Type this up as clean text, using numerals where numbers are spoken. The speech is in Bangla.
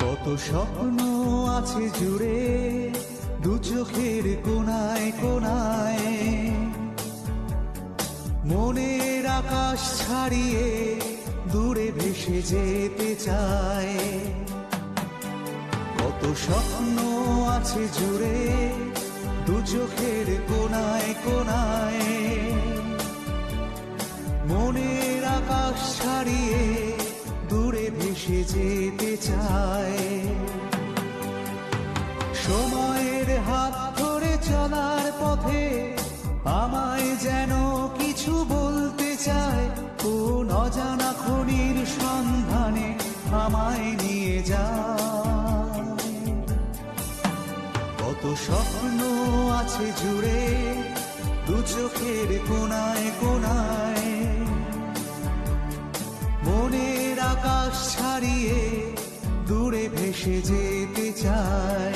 কত স্বপ্ন আছে জুড়ে দু চোখের কোনায় কোনায়, মনের আকাশ ছাড়িয়ে দূরে ভেসে যেতে চায়। কত স্বপ্ন আছে জুড়ে দু চোখের কোনায় কোনায়, মনের আকাশ ছাড়িয়ে দূরে ভেসে যেতে চায়। সময়ের হাত ধরে চলার পথে আমায় যেন কিছু বলতে চায়, কোন অজানা খনির সন্ধানে আমায় নিয়ে যায়। কত স্বপ্ন আছে জুড়ে দু চোখের কোনায় কোনায়, মনের আকাশ ছাড়িয়ে দূরে ভেসে যেতে চায়।